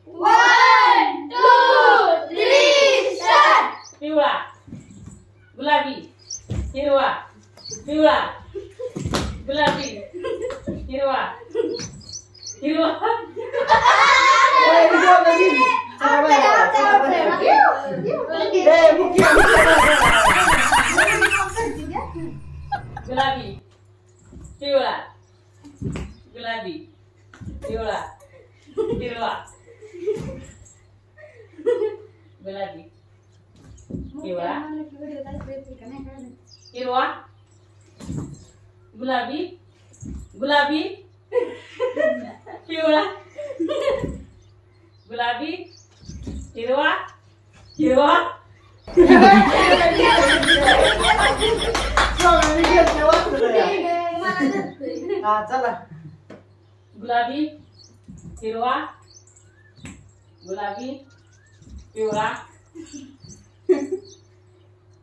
1 2 3 start. पिवळा, गुलाबी, हिरवा, पिवळा, गुलाबी, हिरवा, हिरवा. गुलाबी, पिवळा, गुलाबी, पिवळा, हिरवा, गुलाबी, पिवळा, हिरवा, गुलाबी, गुलाबी, पिवळा, गुलाबी, हिरवा, हिरवा. चला गुलाबी, हिरवा, गुलाबी, पिवळा,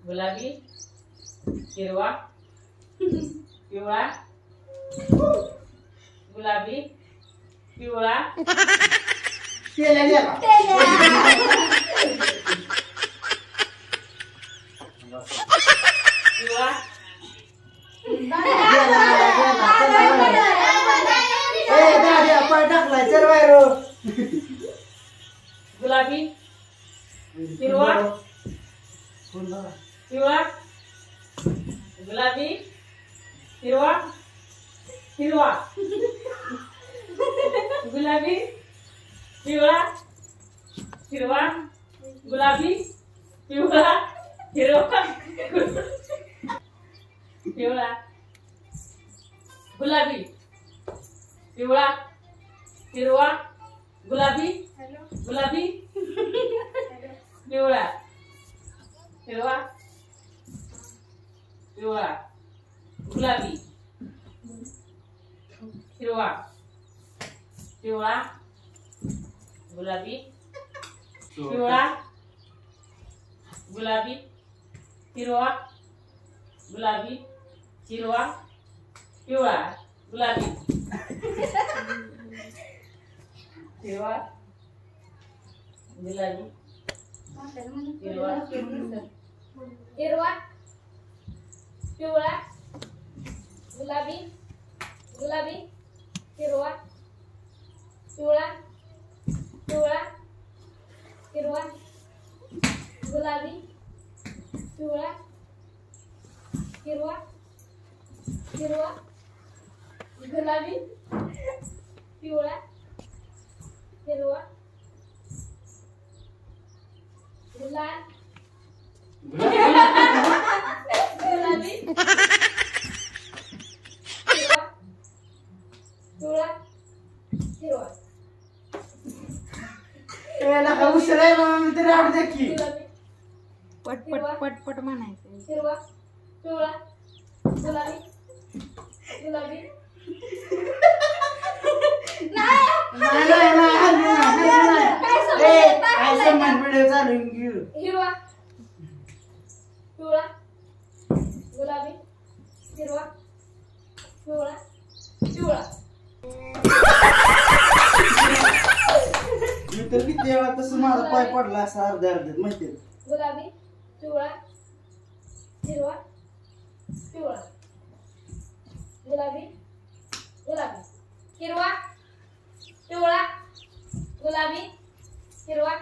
गुलाबी, हिरवा, पिवळा, गुलाबी, पिवळा. केल्या पिवळा, टाकलाय चल बाहेर. गुलाबी, हिरवा, पिवळा, गुलाबी, हिरवा, हिरवा, गुलाबी, पिवळा, हिरवा, गुलाबी, पिवळा, हिरवा, पिवळा, गुलाबी, पिवळा, हिरवा, गुलाबी, गुलाबी, पिवळा, हिरवा, पिवळा, गुलाबी, हिरवा, पिवळा, गुलाबी, पिवळा, गुलाबी, हिरवा, गुलाबी, हिरवा, पिवळा, गुलाबी, हिरवा, गुलाबी, हिरवा, हिरवा, पिवळा, गुलाबी, गुलाबी, हिरवा, पिवळा, पिवळा, हिरवा, गुलाबी, पिवळा, हिरवा, हिरवा, गुलाबी, पिवळा, हिरवा, गुलाबी, गुलाबी, हिरवा, पिवळा, हिरवा, याला का उशीर आहे म्हणून मी तरी आवडते की. गुलाबी, पटपट पटपट म्हणायचं. हिरवा, पिवळा, गुलाबी, गुलाबी. नाही काय सन्मान व्हिडिओ चालू घेऊ. हिरवा, पिवळा, गुलाबी, हिरवा, पिवळा, पिवळा. मी तर किती वेळा तसं माझा पाय पडला असं अर्ध्या अर्ध्यात माहिती आहे. गुलाबी, पिवळा, हिरवा, पिवळा, गुलाबी, गुलाबी, हिरवा, पिवळा, गुलाबी, हिरवा,